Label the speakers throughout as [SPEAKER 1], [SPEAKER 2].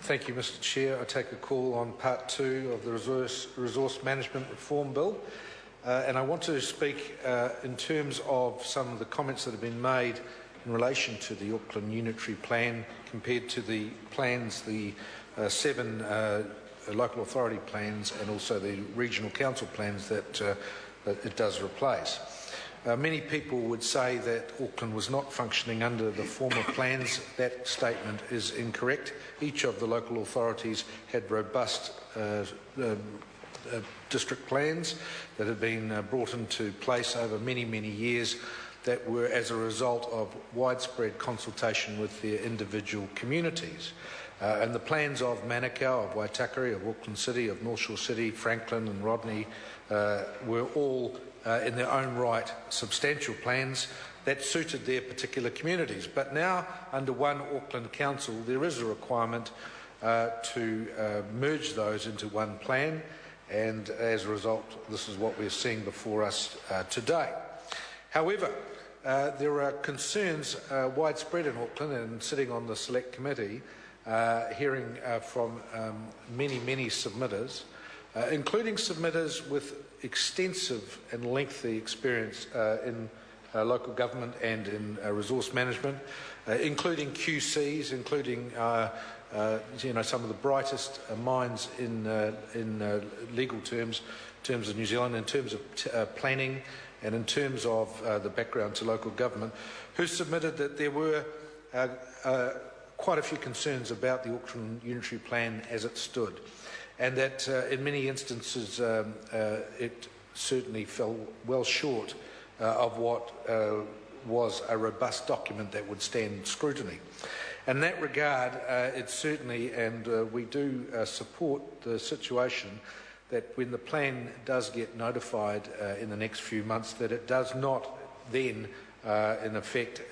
[SPEAKER 1] Thank you, Mr Chair. I take a call on Part 2 of the Resource Management Reform Bill. And I want to speak in terms of some of the comments that have been made in relation to the Auckland Unitary Plan compared to the plans, the 7 local authority plans and also the regional council plans that it does replace. Many people would say that Auckland was not functioning under the former plans. That statement is incorrect. Each of the local authorities had robust district plans that had been brought into place over many, many years that were as a result of widespread consultation with their individual communities. And the plans of Manukau, of Waitakere, of Auckland City, of North Shore City, Franklin and Rodney were all in their own right substantial plans that suited their particular communities. But now, under one Auckland Council, there is a requirement to merge those into one plan, and as a result, this is what we're seeing before us today. However, there are concerns widespread in Auckland, and sitting on the Select Committee, hearing from many submitters, including submitters with extensive and lengthy experience in local government and in resource management, including QCs, including some of the brightest minds in legal terms of New Zealand, in terms of planning and in terms of the background to local government, who submitted that there were quite a few concerns about the Auckland Unitary Plan as it stood, and that in many instances it certainly fell well short of what was a robust document that would stand scrutiny. In that regard, it certainly, and we do support the situation that when the plan does get notified in the next few months, that it does not then, in effect,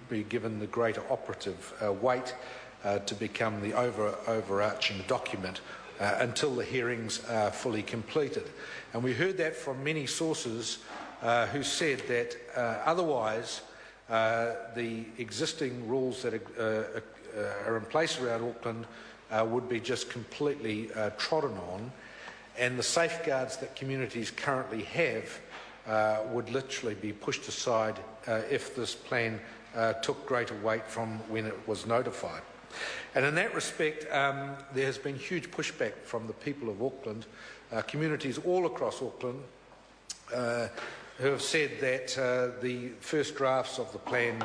[SPEAKER 1] be given the greater operative weight to become the overarching document until the hearings are fully completed. And we heard that from many sources who said that otherwise the existing rules that are in place around Auckland would be just completely trodden on, and the safeguards that communities currently have would literally be pushed aside if this plan took greater weight from when it was notified. And in that respect, there has been huge pushback from the people of Auckland, communities all across Auckland, who have said that the first drafts of the plan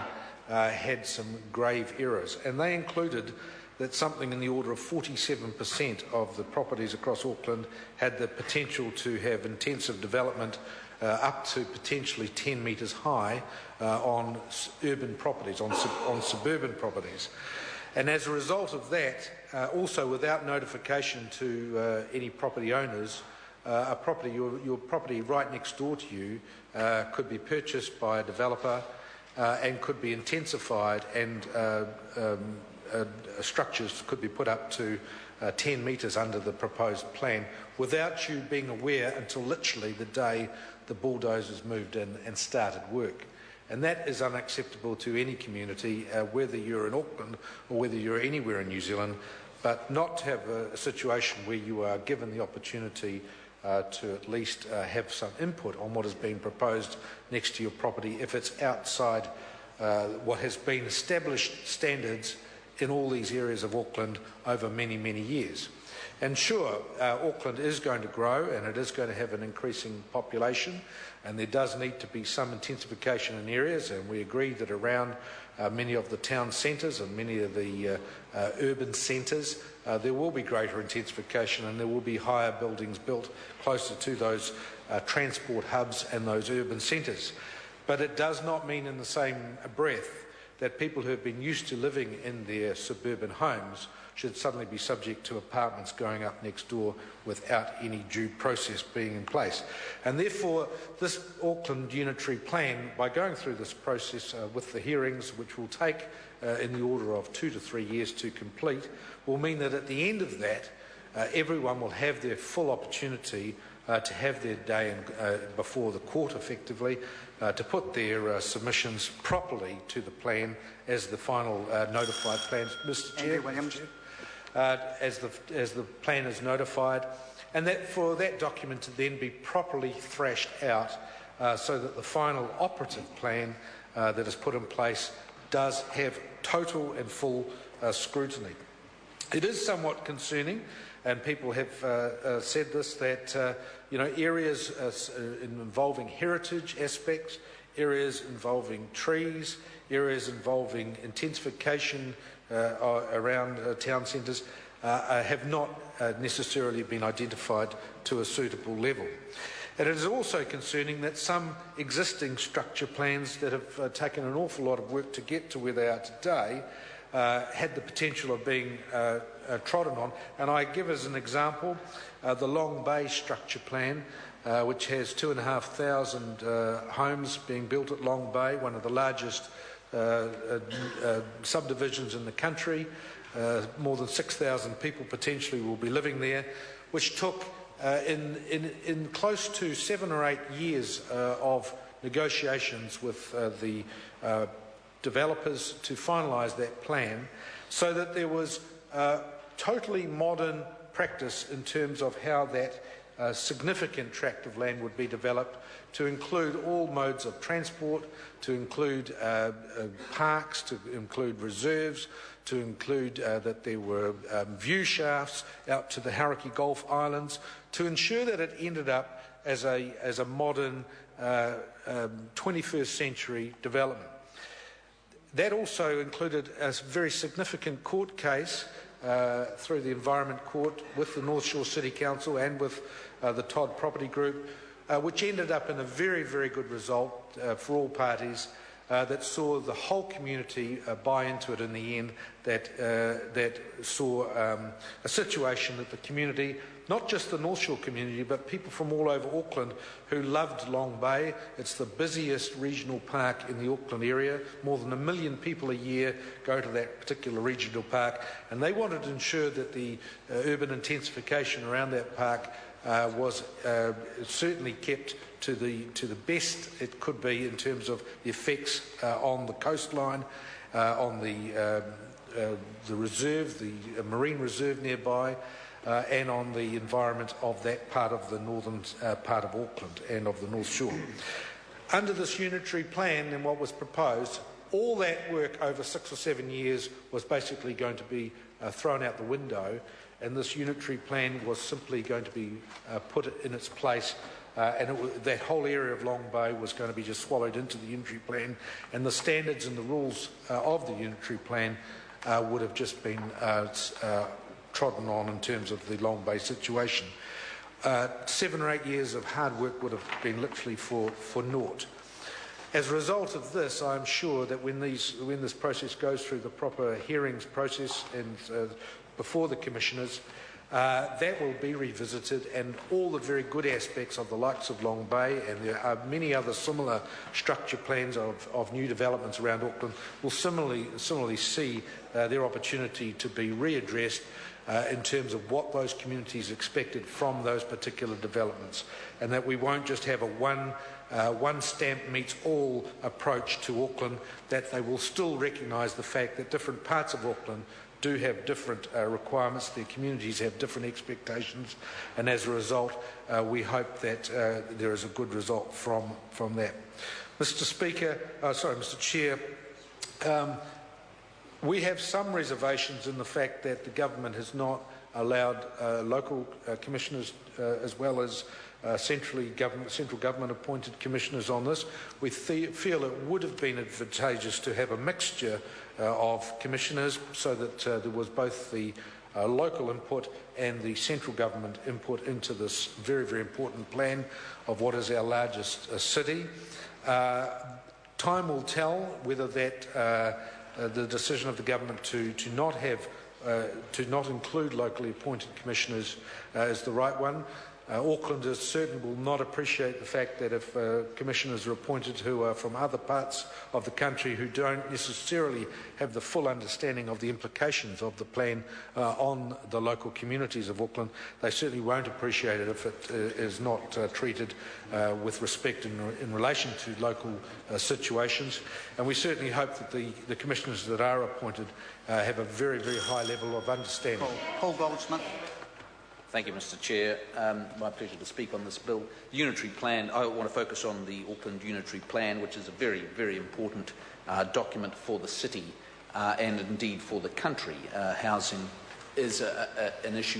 [SPEAKER 1] had some grave errors, and they included that something in the order of 47% of the properties across Auckland had the potential to have intensive development up to potentially 10 metres high on urban properties, on suburban properties. And as a result of that, also without notification to any property owners, your property right next door to you could be purchased by a developer and could be intensified, and structures could be put up to 10 metres under the proposed plan without you being aware until literally the day the bulldozers moved in and started work. And that is unacceptable to any community, whether you're in Auckland or whether you're anywhere in New Zealand, but not to have a situation where you are given the opportunity to at least have some input on what is being proposed next to your property if it's outside what has been established standards in all these areas of Auckland over many years. And sure, Auckland is going to grow and it is going to have an increasing population, and there does need to be some intensification in areas, and we agree that around many of the town centres and many of the urban centres there will be greater intensification, and there will be higher buildings built closer to those transport hubs and those urban centres. But it does not mean in the same breath that people who have been used to living in their suburban homes should suddenly be subject to apartments going up next door without any due process being in place. And therefore, this Auckland Unitary Plan, by going through this process with the hearings, which will take in the order of 2 to 3 years to complete, will mean that at the end of that, everyone will have their full opportunity to have their day before the court, effectively, to put their submissions properly to the plan as the final notified plan. Mr Chair, as the plan is notified, and that for that document to then be properly thrashed out so that the final operative plan that is put in place does have total and full scrutiny. It is somewhat concerning, and people have said this, that areas involving heritage aspects, areas involving trees, areas involving intensification around town centres have not necessarily been identified to a suitable level. And it is also concerning that some existing structure plans that have taken an awful lot of work to get to where they are today had the potential of being trodden on. And I give as an example the Long Bay structure plan, which has 2,500 homes being built at Long Bay, one of the largest subdivisions in the country. More than 6,000 people potentially will be living there, which took in close to 7 or 8 years of negotiations with the developers to finalise that plan, so that there was totally modern practice in terms of how that significant tract of land would be developed, to include all modes of transport, to include parks, to include reserves, to include that there were view shafts out to the Hauraki Gulf Islands, to ensure that it ended up as a modern 21st century development. That also included a very significant court case through the Environment Court with the North Shore City Council and with the Todd Property Group, which ended up in a very, very good result for all parties, that saw the whole community buy into it in the end, that saw a situation that the community, not just the North Shore community, but people from all over Auckland who loved Long Bay. It's the busiest regional park in the Auckland area. More than 1 million people a year go to that particular regional park, and they wanted to ensure that the urban intensification around that park was certainly kept to the best it could be in terms of the effects on the coastline, on the reserve, the marine reserve nearby, and on the environment of that part of the northern part of Auckland and of the North Shore. Under this unitary plan and what was proposed, all that work over 6 or 7 years was basically going to be thrown out the window, and this unitary plan was simply going to be put in its place, and that whole area of Long Bay was going to be just swallowed into the unitary plan, and the standards and the rules of the unitary plan would have just been trodden on in terms of the Long Bay situation. 7 or 8 years of hard work would have been literally for naught. As a result of this, I'm sure that when this process goes through the proper hearings process and before the commissioners, that will be revisited, and all the very good aspects of the likes of Long Bay, and there are many other similar structure plans of new developments around Auckland, will similarly see their opportunity to be readdressed in terms of what those communities expected from those particular developments, and that we won't just have a one stamp meets all approach to Auckland, that they will still recognise the fact that different parts of Auckland do have different requirements, their communities have different expectations, and as a result we hope that there is a good result from that. Mr. Chair, we have some reservations in the fact that the government has not allowed local commissioners as well as central government appointed commissioners on this. We feel it would have been advantageous to have a mixture of commissioners, so that there was both the local input and the central government input into this very, very important plan of what is our largest city. Time will tell whether that the decision of the government to not include locally appointed commissioners is the right one. Aucklanders certainly will not appreciate the fact that if commissioners are appointed who are from other parts of the country who don't necessarily have the full understanding of the implications of the plan on the local communities of Auckland, they certainly won't appreciate it if it is not treated with respect in relation to local situations. And we certainly hope that the commissioners that are appointed have a very, very high level of understanding.
[SPEAKER 2] Paul Goldsmith.
[SPEAKER 3] Thank you, Mr. Chair. My pleasure to speak on this bill. The unitary plan, I want to focus on the Auckland unitary plan, which is a very, very important document for the city and indeed for the country. Housing is an issue